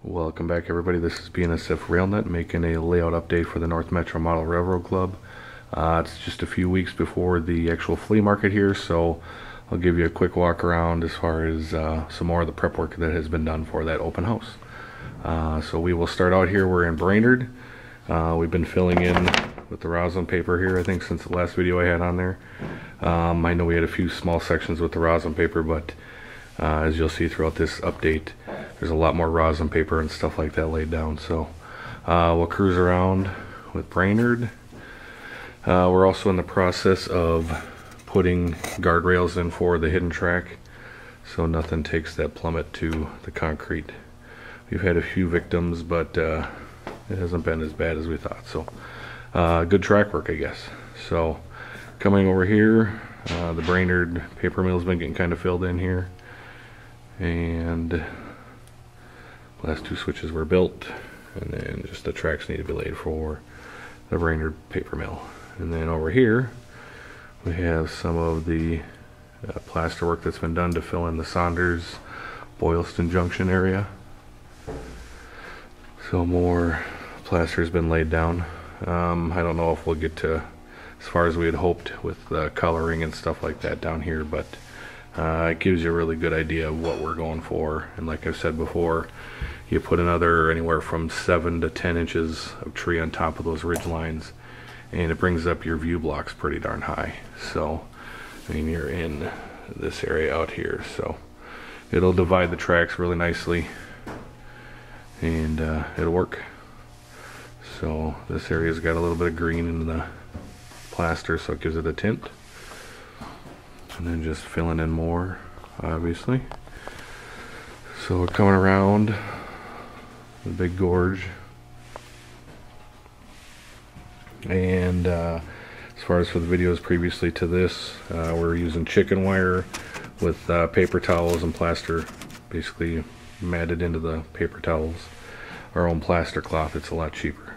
Welcome back, everybody. This is BNSF RailNet making a layout update for the North Metro Model Railroad Club. It's just a few weeks before the actual flea market here, so I'll give you a quick walk around as far as some more of the prep work that has been done for that open house. So we will start out here. We're in Brainerd. We've been filling in with the rosin paper here, I think, since the last video I had on there. I know we had a few small sections with the rosin paper, but as you'll see throughout this update, there's a lot more rosin paper and stuff like that laid down. So we'll cruise around with Brainerd. We're also in the process of putting guardrails in for the hidden track, so nothing takes that plummet to the concrete. We've had a few victims, but it hasn't been as bad as we thought. So good track work, I guess. So coming over here, the Brainerd paper mill's been getting kind of filled in here, and last two switches were built, and then just the tracks need to be laid for the Brainerd paper mill. And then over here we have some of the plaster work that's been done to fill in the Saunders Boylston Junction area. So more plaster has been laid down. I don't know if we'll get to as far as we had hoped with the coloring and stuff like that down here, but it gives you a really good idea of what we're going for. And like I've said before, you put another anywhere from 7 to 10 inches of tree on top of those ridge lines, and it brings up your view blocks pretty darn high. So I mean, you're in this area out here, so it'll divide the tracks really nicely, and it'll work. So this area's got a little bit of green in the plaster, so it gives it a tint. And then just filling in more, obviously. So we're coming around the big gorge, and as far as for the videos previously to this, we're using chicken wire with paper towels and plaster basically matted into the paper towels. Our own plaster cloth, it's a lot cheaper.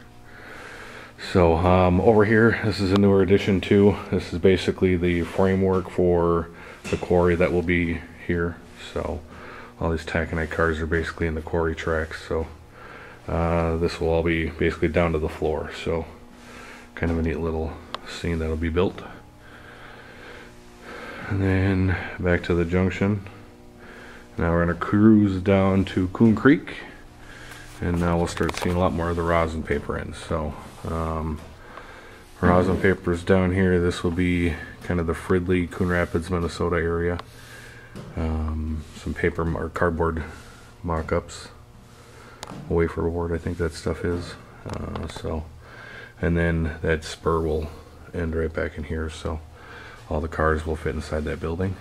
So over here, this is a newer addition too. This is basically the framework for the quarry that will be here. So all these taconite cars are basically in the quarry tracks. So this will all be basically down to the floor. So kind of a neat little scene that'll be built. And then back to the junction. Now we're going to cruise down to Coon Creek, and now we'll start seeing a lot more of the rosin paper in. So rosin papers down here. This will be kind of the Fridley, Coon Rapids, Minnesota area. Some paper or cardboard mock-ups, wafer board, I think that stuff is. And then that spur will end right back in here, so all the cars will fit inside that building.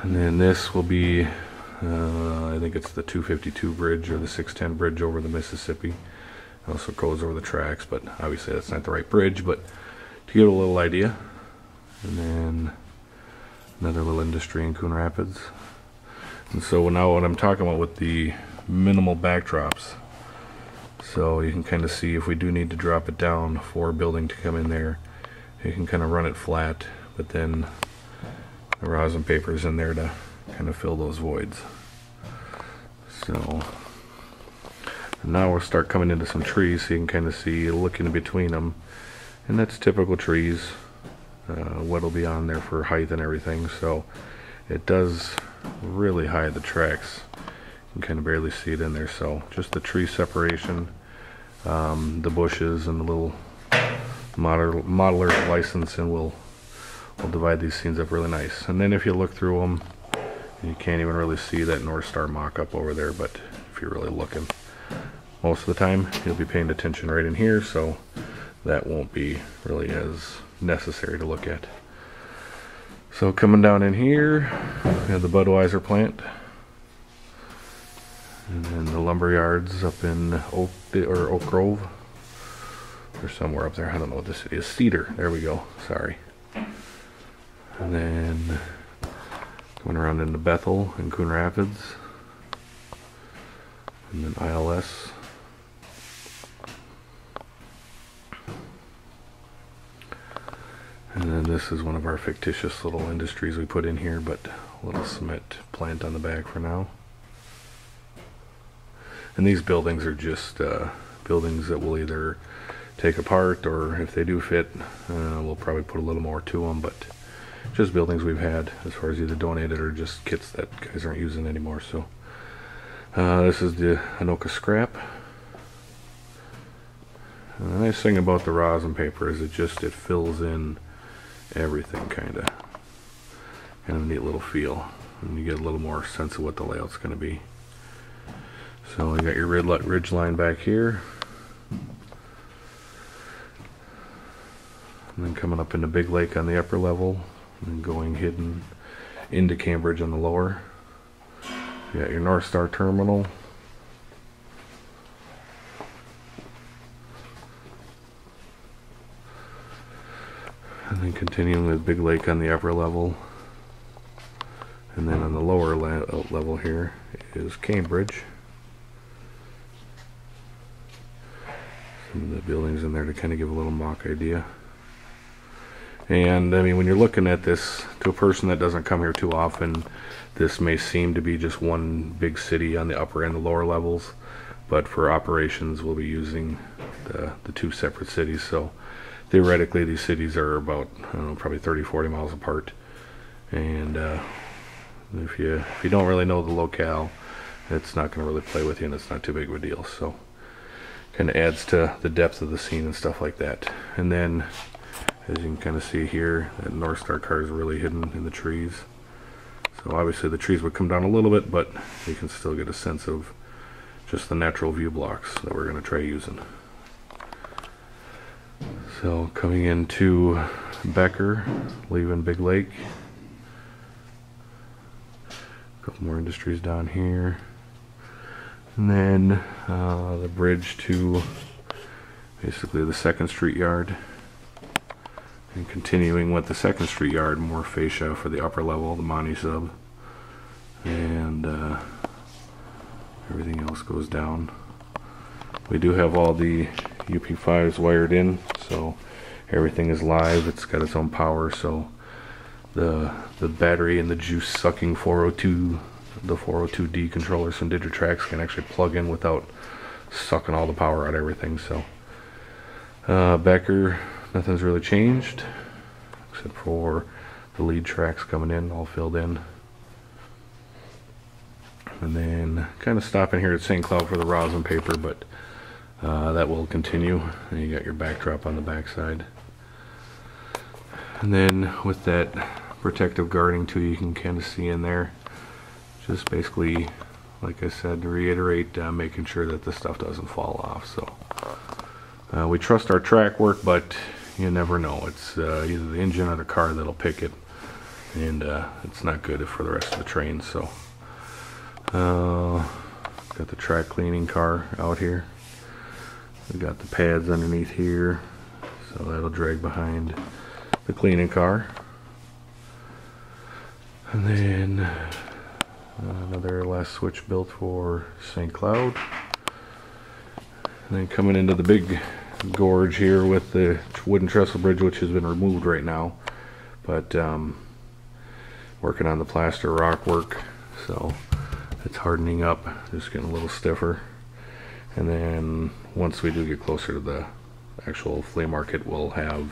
And then this will be, I think it's the 252 bridge or the 610 bridge over the Mississippi. It also goes over the tracks, but obviously that's not the right bridge, but to give a little idea. And then another little industry in Coon Rapids. And so now what I'm talking about with the minimal backdrops, so you can kind of see if we do need to drop it down for a building to come in there, you can kind of run it flat, but then the rosin paper is in there to kind of fill those voids. So now we'll start coming into some trees, so you can kind of see, looking between them, and that's typical trees. What'll be on there for height and everything, so it does really hide the tracks. You can kind of barely see it in there, so just the tree separation, the bushes, and the little modeler license, and we'll divide these scenes up really nice. And then if you look through them, you can't even really see that North Star mock-up over there, but if you're really looking, most of the time you'll be paying attention right in here, so that won't be really as necessary to look at. So coming down in here, we have the Budweiser plant, and then the lumber yards up in Oak Grove, or somewhere up there. I don't know what this city is. Cedar. There we go. Sorry. And then going around into Bethel and Coon Rapids, and then ILS. And then this is one of our fictitious little industries we put in here, but a little cement plant on the back for now. And these buildings are just buildings that we'll either take apart, or if they do fit, we'll probably put a little more to them, but just buildings we've had as far as either donated or just kits that guys aren't using anymore. So this is the Anoka scrap. And the nice thing about the rosin paper is it fills in everything, kind of a neat little feel, and you get a little more sense of what the layout's going to be. So you got your ridge line back here, and then coming up into Big Lake on the upper level, and going hidden into Cambridge on the lower. You got your North Star terminal. And then continuing with Big Lake on the upper level. And then on the lower level here is Cambridge. Some of the buildings in there to kind of give a little mock idea. And I mean, when you're looking at this, to a person that doesn't come here too often, this may seem to be just one big city on the upper and the lower levels, but for operations we'll be using the two separate cities. So theoretically these cities are about, I don't know, probably 30-40 miles apart, and if you don't really know the locale, it's not going to really play with you, and it's not too big of a deal. So kind of adds to the depth of the scene and stuff like that. And then as you can kind of see here, that North Star car is really hidden in the trees. So obviously the trees would come down a little bit, but you can still get a sense of just the natural view blocks that we're going to try using. So coming into Becker, leaving Big Lake. A couple more industries down here. And then the bridge to basically the 2nd Street yard. And continuing with the 2nd Street yard, more fascia for the upper level, the Monty sub. And everything else goes down. We do have all the UP5s wired in, so everything is live. It's got its own power, so the battery and the juice sucking 402, the 402D controllers from Digitrax can actually plug in without sucking all the power out of everything. So Becker, nothing's really changed except for the lead tracks coming in, all filled in. And then kind of stopping here at St. Cloud for the rosin paper, but that will continue. And you got your backdrop on the backside. And then with that protective guarding too, you can kind of see in there, just basically, like I said, to reiterate, making sure that the stuff doesn't fall off. So we trust our track work, but you never know. It's either the engine or the car that'll pick it, and it's not good for the rest of the train. So got the track cleaning car out here. We got the pads underneath here, so that'll drag behind the cleaning car. And then another last switch built for St. Cloud. And then coming into the big gorge here with the wooden trestle bridge, which has been removed right now, but working on the plaster rock work, so it's hardening up, just getting a little stiffer. And then once we do get closer to the actual flea market, we'll have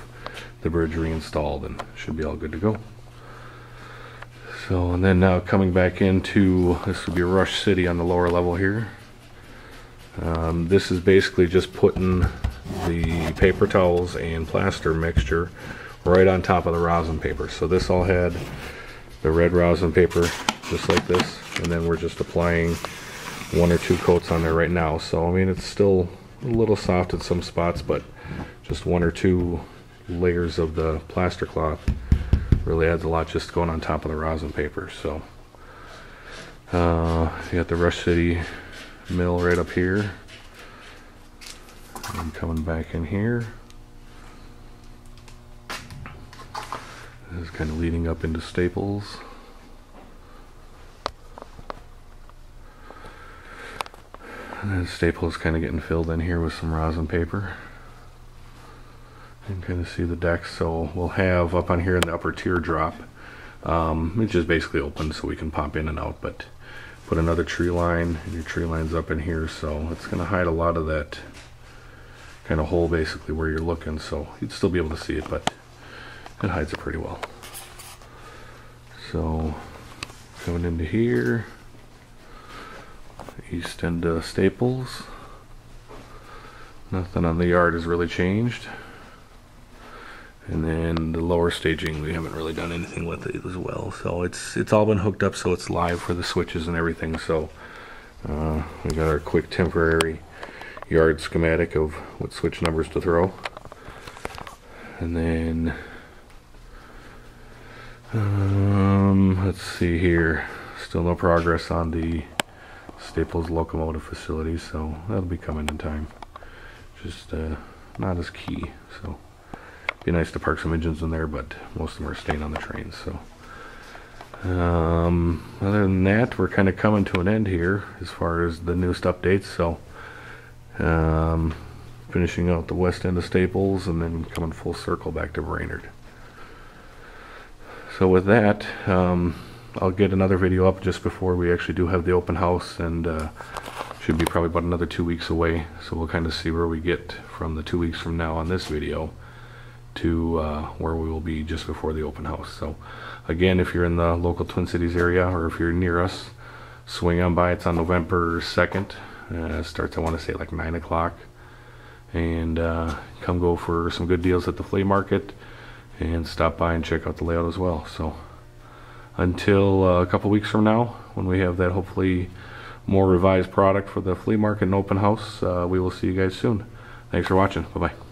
the bridge reinstalled and should be all good to go. So, and then now coming back into, this would be Rush City on the lower level here. This is basically just putting the paper towels and plaster mixture right on top of the rosin paper. So this all had the red rosin paper just like this, and then we're just applying 1 or 2 coats on there right now. So I mean, it's still a little soft in some spots, but just 1 or 2 layers of the plaster cloth really adds a lot just going on top of the rosin paper. So you got the Rush City mill right up here, and coming back in here. This is kind of leading up into Staples. And then Staples kind of getting filled in here with some rosin paper. You can kind of see the decks. So we'll have up on here in the upper teardrop, it's just basically open so we can pop in and out, but put another tree line, and your tree line's up in here, so it's going to hide a lot of that kind of hole basically where you're looking, so you'd still be able to see it, but it hides it pretty well. So coming into here, east end of Staples, nothing on the yard has really changed. And then the lower staging, we haven't really done anything with it as well. So it's all been hooked up, so it's live for the switches and everything. So we got our quick temporary yard schematic of what switch numbers to throw. And then let's see here, still no progress on the Staples locomotive facility, so that'll be coming in time. Just not as key, so be nice to park some engines in there, but most of them are staying on the trains. So other than that, we're kind of coming to an end here as far as the newest updates. So finishing out the west end of Staples and then coming full circle back to Brainerd. So with that, I'll get another video up just before we actually do have the open house, and should be probably about another 2 weeks away. So we'll kind of see where we get from the 2 weeks from now on this video to where we will be just before the open house. So again, if you're in the local Twin Cities area, or if you're near us, swing on by. It's on November 2nd. It starts, I want to say, like 9 o'clock. And come go for some good deals at the flea market, and stop by and check out the layout as well. So until a couple weeks from now, when we have that hopefully more revised product for the flea market and open house, we will see you guys soon. Thanks for watching. Bye-bye.